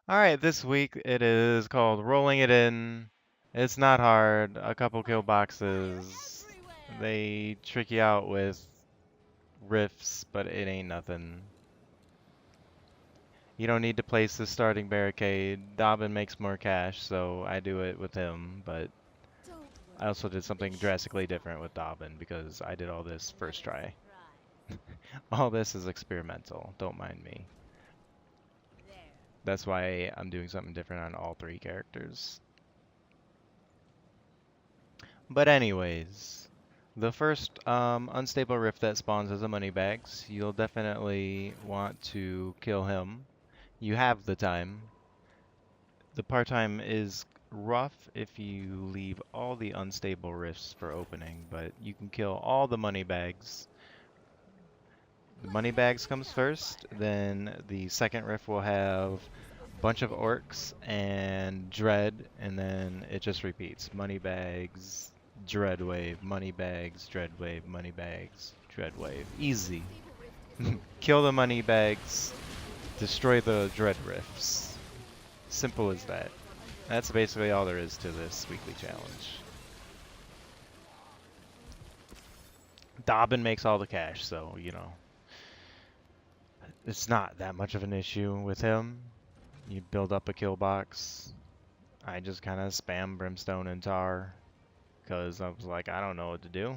Alright, this week it is called Rolling It In. It's not hard. A couple kill boxes. They trick you out with rifts, but it ain't nothing. You don't need to place the starting barricade. Dobbin makes more cash, so I do it with him, but I also did something drastically different with Dobbin because I did all this first try. All this is experimental, don't mind me. That's why I'm doing something different on all three characters. But anyways, the first unstable rift that spawns is a moneybags. You'll definitely want to kill him. You have the time. The part-time is rough if you leave all the unstable rifts for opening, but you can kill all the moneybags. The moneybags comes first, then the second rift will have a bunch of orcs and dread, and then it just repeats. Moneybags, dread wave, moneybags, dread wave, moneybags, dread wave. Easy. Kill the moneybags, destroy the dread rifts. Simple as that. That's basically all there is to this weekly challenge. Dobbin makes all the cash, so, you know, it's not that much of an issue with him. You build up a kill box. I just kind of spam brimstone and tar because I was like, I don't know what to do.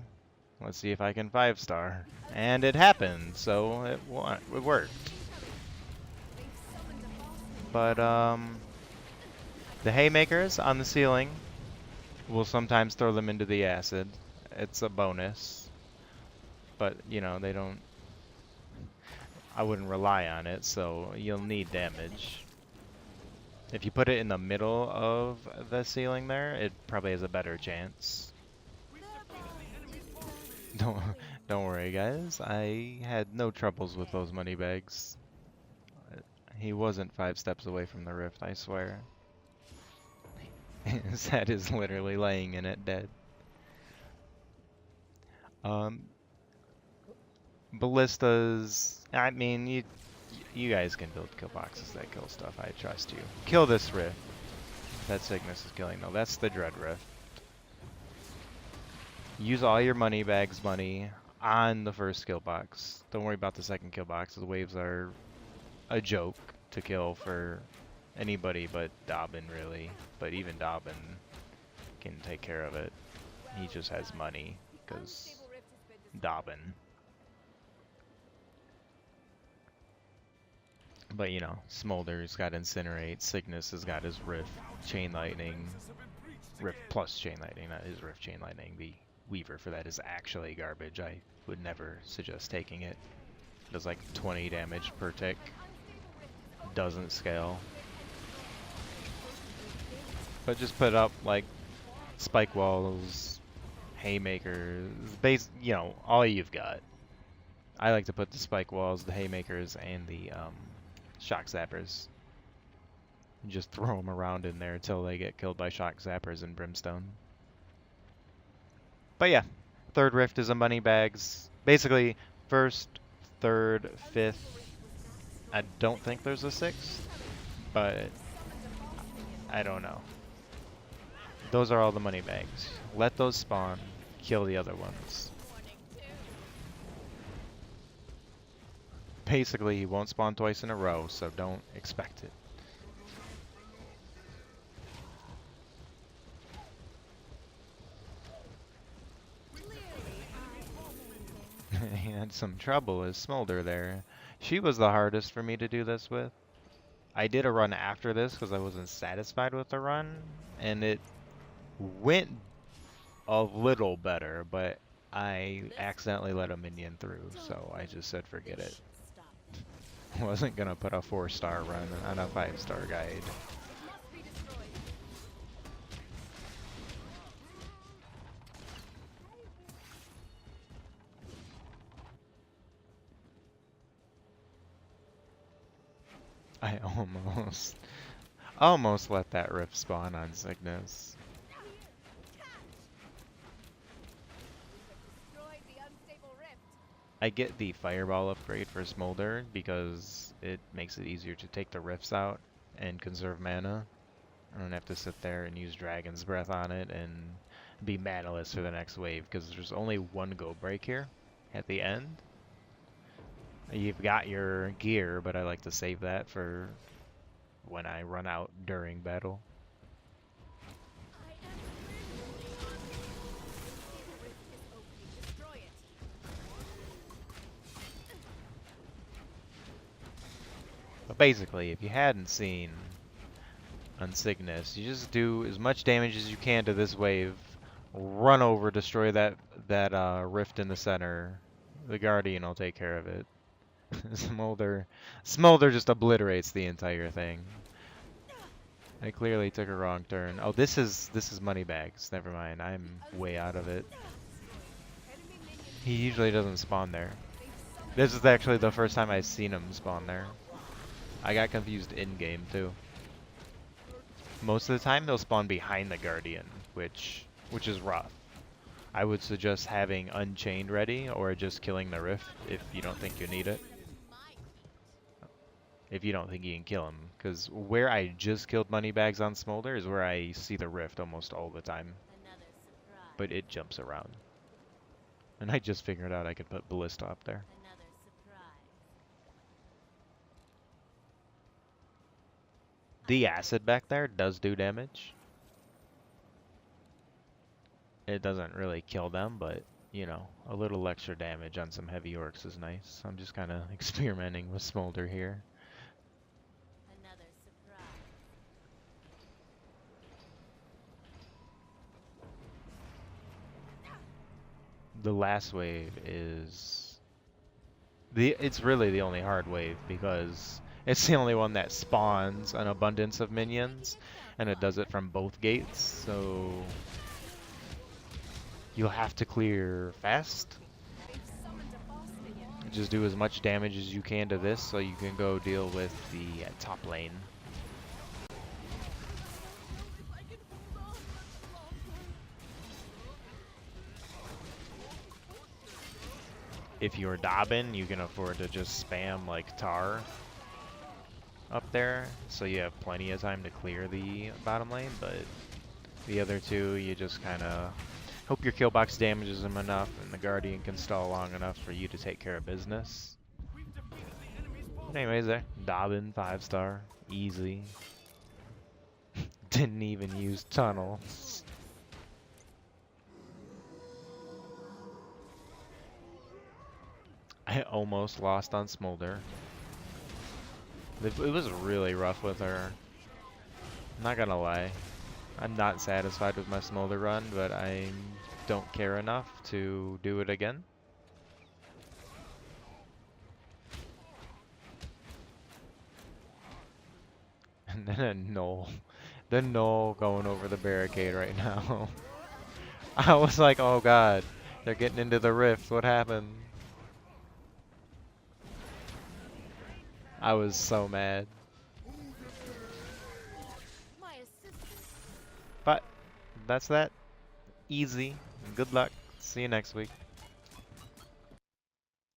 Let's see if I can 5-star. And it happened, so it worked. But the haymakers on the ceiling will sometimes throw them into the acid. It's a bonus. But, you know, they don't... I wouldn't rely on it, so you'll need damage. If you put it in the middle of the ceiling there, it probably has a better chance. Don't don't worry, guys. I had no troubles with those money bags. He wasn't 5 steps away from the rift, I swear. His head is literally laying in it, dead. Um, ballistas. I mean, you guys can build kill boxes that kill stuff. I trust you. Kill this rift. That sickness is killing. No, that's the dread rift. Use all your money bags money on the first kill box. Don't worry about the second kill box. The waves are a joke to kill for anybody but Dobbin, really. But even Dobbin can take care of it. He just has money, because Dobbin. But you know, Smolder's got Incinerate, Cygnus has got his Rift, Chain Lightning, Rift plus Chain Lightning, not his Rift Chain Lightning. The Weaver for that is actually garbage. I would never suggest taking it. It does like 20 damage per tick. Doesn't scale. But just put up like spike walls, haymakers, you know, all you've got. I like to put the spike walls, the haymakers, and the shock zappers. Just throw them around in there until they get killed by shock zappers and brimstone. But yeah, third rift is a money bags. Basically, first, third, fifth. I don't think there's a sixth, but I don't know. Those are all the money bags. Let those spawn, kill the other ones. Basically, he won't spawn twice in a row, so don't expect it. He had some trouble with Smolder there. She was the hardest for me to do this with. I did a run after this because I wasn't satisfied with the run, and it went a little better, but I accidentally let a minion through, so I just said forget it. Wasn't gonna put a 4-star run on a 5-star guide. I almost let that rift spawn on Cygnus. I get the fireball upgrade for Smolder because it makes it easier to take the rifts out. and conserve mana. I don't have to sit there and use Dragon's Breath on it and be manaless for the next wave, because there's only one go break here at the end. You've got your gear, but I like to save that for when I run out during battle. But basically, if you hadn't seen Unsignus, you just do as much damage as you can to this wave, run over, destroy that rift in the center. The Guardian will take care of it. Smolder just obliterates the entire thing. I clearly took a wrong turn. Oh, this is Moneybags. Never mind. I'm way out of it. He usually doesn't spawn there. This is actually the first time I've seen him spawn there. I got confused in-game too. Most of the time they'll spawn behind the Guardian, which is rough. I would suggest having Unchained ready or just killing the Rift if you don't think you need it. If you don't think you can kill him, because where I just killed Moneybags on Smolder is where I see the Rift almost all the time. But it jumps around. And I just figured out I could put Ballista up there. The acid back there does do damage. It doesn't really kill them, but, you know, a little extra damage on some heavy orcs is nice. I'm just kind of experimenting with Smolder here. The last wave is... It's really the only hard wave, because it's the only one that spawns an abundance of minions, and it does it from both gates, so you'll have to clear fast. Just do as much damage as you can to this so you can go deal with the top lane. If you're Dobbin, you can afford to just spam like Tar up there, so you have plenty of time to clear the bottom lane, but the other two, you just kind of hope your killbox damages them enough and the Guardian can stall long enough for you to take care of business. But anyways, there, Dobbin, 5-star, easy. Didn't even use tunnels. I almost lost on Smolder. It was really rough with her. I'm not gonna lie. I'm not satisfied with my Smolder run, but I don't care enough to do it again. And then a Null. The Null going over the barricade right now. I was like, oh god, they're getting into the rift. What happened? I was so mad. But that's that. Easy. Good luck. See you next week.